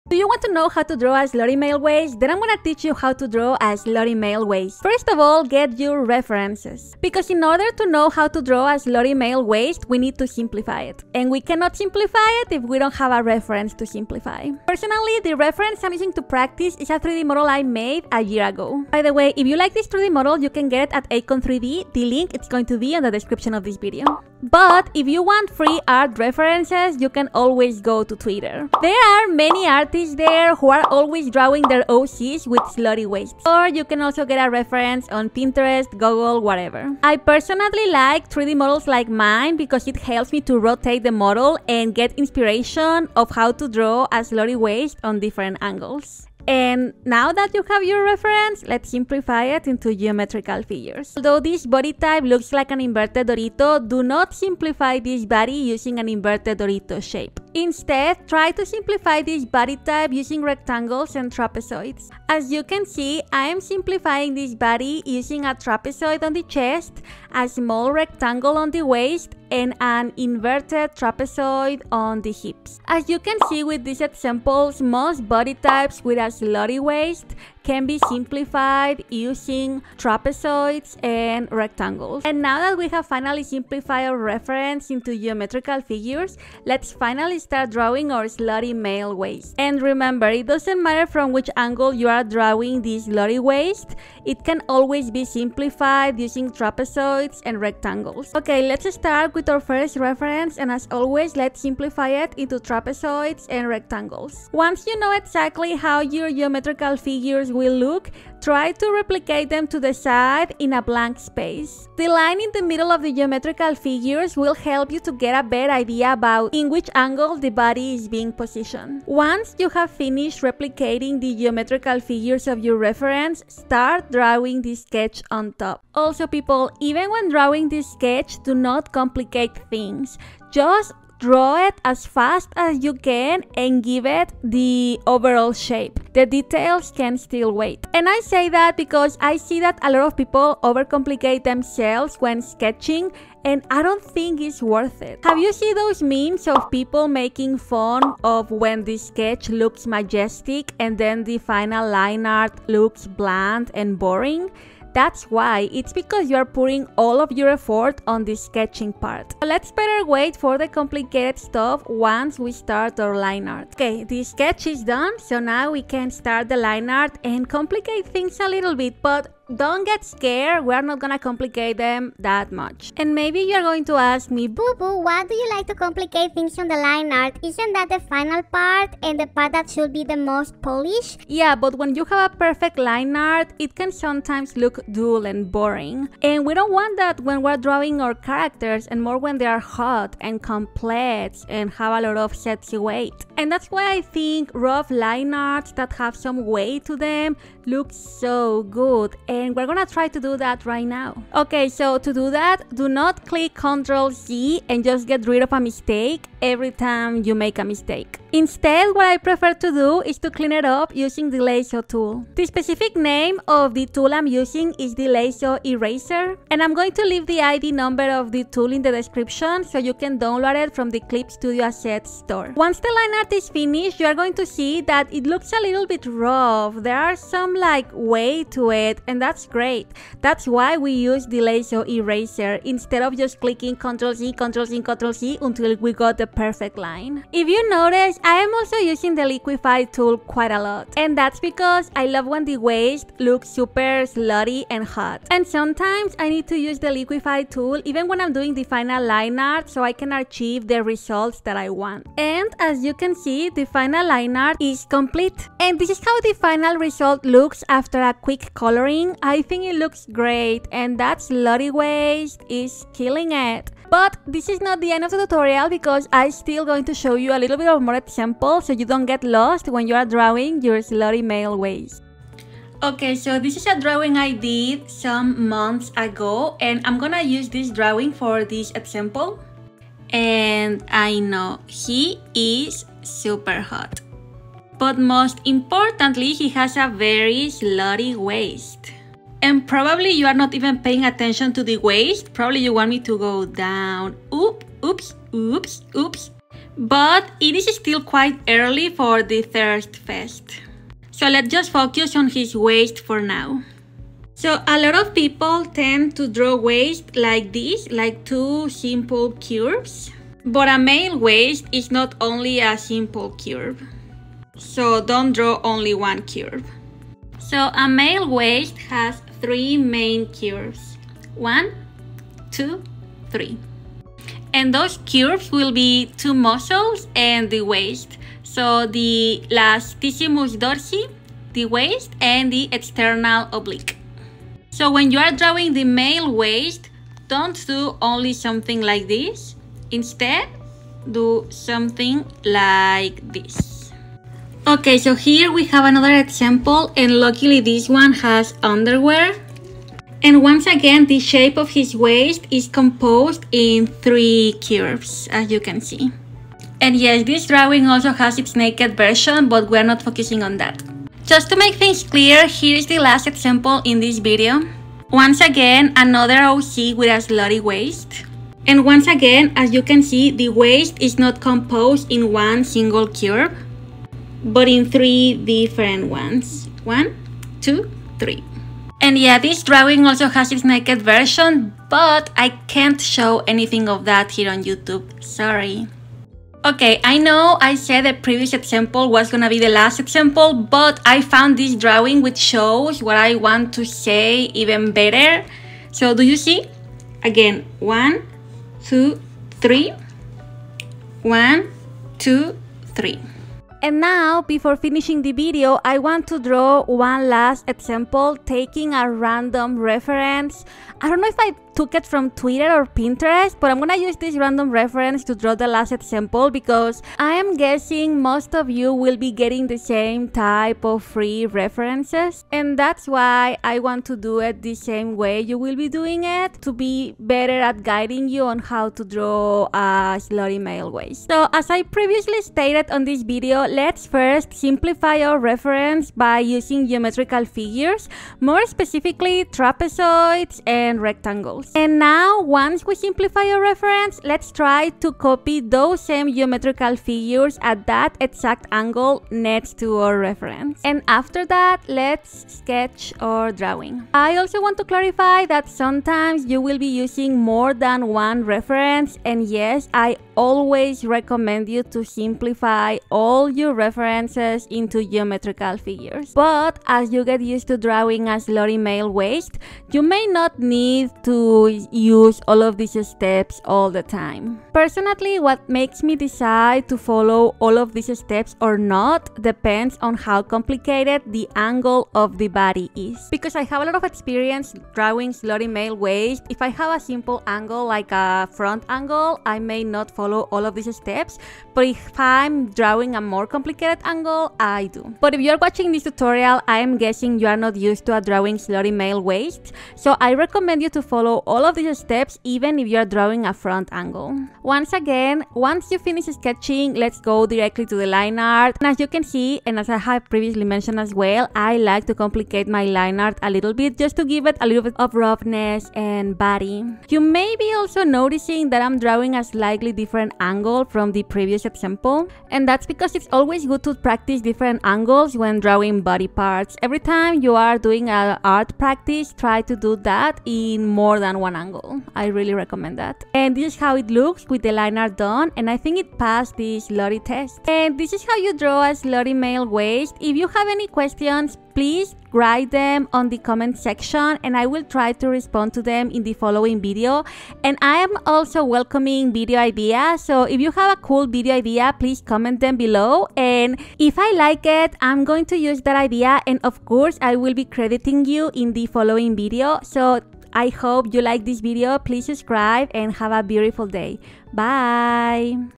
Do you want to know how to draw a slutty male waist? Then I'm gonna teach you how to draw a slutty male waist. First of all, get your references. Because in order to know how to draw a slutty male waist, we need to simplify it. And we cannot simplify it if we don't have a reference to simplify. Personally, the reference I'm using to practice is a 3D model I made a year ago. By the way, if you like this 3D model, you can get it at 𝓕𝓻𝓮𝓪𝓴���. The link is going to be in the description of this video. But if you want free art references, you can always go to Twitter. There are many artists there who are always drawing their OCs with slutty waists. Or you can also get a reference on Pinterest, Google, whatever. I personally like 3D models like mine because it helps me to rotate the model and get inspiration of how to draw a slutty waist on different angles. And now that you have your reference, let's simplify it into geometrical figures. Although this body type looks like an inverted Dorito, do not simplify this body using an inverted Dorito shape. Instead, try to simplify this body type using rectangles and trapezoids. As you can see, I am simplifying this body using a trapezoid on the chest, a small rectangle on the waist, and an inverted trapezoid on the hips. As you can see with these examples, most body types with a slutty waist can be simplified using trapezoids and rectangles. And now that we have finally simplified our reference into geometrical figures, let's finally start drawing our slutty male waist. And remember, it doesn't matter from which angle you are drawing this slutty waist, it can always be simplified using trapezoids and rectangles. Okay, let's start with our first reference, and as always, let's simplify it into trapezoids and rectangles. Once you know exactly how your geometrical figures will look, try to replicate them to the side in a blank space. The line in the middle of the geometrical figures will help you to get a better idea about in which angle the body is being positioned. Once you have finished replicating the geometrical figures of your reference, start drawing the sketch on top. Also, people, even when drawing this sketch, do not complicate things. Just draw it as fast as you can and give it the overall shape. The details can still wait. And I say that because I see that a lot of people overcomplicate themselves when sketching, and I don't think it's worth it. Have you seen those memes of people making fun of when the sketch looks majestic and then the final line art looks bland and boring? That's why. It's because you are putting all of your effort on the sketching part. Let's better wait for the complicated stuff once we start our line art. Okay, the sketch is done, so now we can start the line art and complicate things a little bit, but don't get scared, we're not gonna complicate them that much. And maybe you're going to ask me, Boo Boo, why do you like to complicate things on the line art? Isn't that the final part and the part that should be the most polished? Yeah, but when you have a perfect line art, it can sometimes look dull and boring. And we don't want that when we're drawing our characters, and more when they are hot and complex and have a lot of sexy weight. And that's why I think rough line arts that have some weight to them look so good. And we're gonna try to do that right now. Okay, so to do that, do not click Ctrl+C and just get rid of a mistake every time you make a mistake. Instead, what I prefer to do is to clean it up using the 𝓕𝓻𝓮𝓪𝓴��� tool. The specific name of the tool I'm using is the 𝓕𝓻𝓮 eraser, and I'm going to leave the ID number of the tool in the description so you can download it from the Clip Studio Assets store. Once the line art is finished, you are going to see that it looks a little bit rough. There are some weight to it, and that's great. That's why we use the 𝓕𝓻𝓮𝓪𝓴𝓂 eraser instead of just clicking Ctrl+C, Ctrl+C, Ctrl+C until we got the perfect line. If you notice, I am also using the liquify tool quite a lot, and that's because I love when the waist looks super slutty and hot. And sometimes I need to use the liquify tool even when I'm doing the final line art so I can achieve the results that I want. And as you can see, the final line art is complete. And this is how the final result looks after a quick coloring. I think it looks great, and that slutty waist is killing it. But this is not the end of the tutorial because I'm still going to show you a little bit of more examples so you don't get lost when you are drawing your slutty male waist. Okay, so this is a drawing I did some months ago, and I'm gonna use this drawing for this example. And I know he is super hot. But most importantly, he has a very slutty waist. And probably you are not even paying attention to the waist. Probably you want me to go down. Oops, oops, oops. but it is still quite early for the third fest. So let's just focus on his waist for now. So a lot of people tend to draw waist like this, like two simple curves. But a male waist is not only a simple curve. So don't draw only one curve. So a male waist has three main curves. 1, 2, 3. And those curves will be two muscles and the waist. So the latissimus dorsi, the waist, and the external oblique. So when you are drawing the male waist, don't do only something like this. Instead, do something like this. Okay, so here we have another example, and luckily this one has underwear. And once again, the shape of his waist is composed in three curves, as you can see. And yes, this drawing also has its naked version, but we're not focusing on that. Just to make things clear, here is the last example in this video. Once again, another OC with a slutty waist. And once again, as you can see, the waist is not composed in one single curve, but in three different ones. 1, 2, 3. And yeah, this drawing also has its naked version, but I can't show anything of that here on YouTube. Sorry. Okay, I know I said the previous example was gonna be the last example, but I found this drawing which shows what I want to say even better. So do you see? Again, 1, 2, 3. 1, 2, 3. And now, before finishing the video, I want to draw one last example taking a random reference. I don't know if I took it from Twitter or Pinterest, but I'm gonna use this random reference to draw the last example because I am guessing most of you will be getting the same type of free references, and that's why I want to do it the same way you will be doing it to be better at guiding you on how to draw a slutty male waist. So as I previously stated on this video, let's first simplify our reference by using geometrical figures, more specifically trapezoids and rectangles. And now, once we simplify our reference, let's try to copy those same geometrical figures at that exact angle next to our reference. And after that, let's sketch our drawing. I also want to clarify that sometimes you will be using more than one reference, and yes, I always recommend you to simplify all your references into geometrical figures. But as you get used to drawing a slutty male waist, you may not need to use all of these steps all the time. Personally, what makes me decide to follow all of these steps or not depends on how complicated the angle of the body is. Because I have a lot of experience drawing slutty male waist, if I have a simple angle like a front angle, I may not follow all of these steps, but if I'm drawing a more complicated angle, I do. But if you're watching this tutorial, I am guessing you are not used to drawing slutty male waist, so I recommend you to follow all of these steps even if you're drawing a front angle. Once again, once you finish sketching, let's go directly to the line art. And as you can see, and as I have previously mentioned as well, I like to complicate my line art a little bit just to give it a little bit of roughness and body. You may be also noticing that I'm drawing a slightly different angle from the previous example, and that's because it's always good to practice different angles when drawing body parts. Every time you are doing an art practice, try to do that in more than one angle. I really recommend that. And this is how it looks with the line art done, and I think it passed the slutty test. And this is how you draw a slutty male waist. If you have any questions, please write them on the comment section and I will try to respond to them in the following video. And I am also welcoming video ideas, so if you have a cool video idea, please comment them below, and if I like it, I'm going to use that idea, and of course I will be crediting you in the following video. So I hope you like this video. Please subscribe and have a beautiful day. Bye!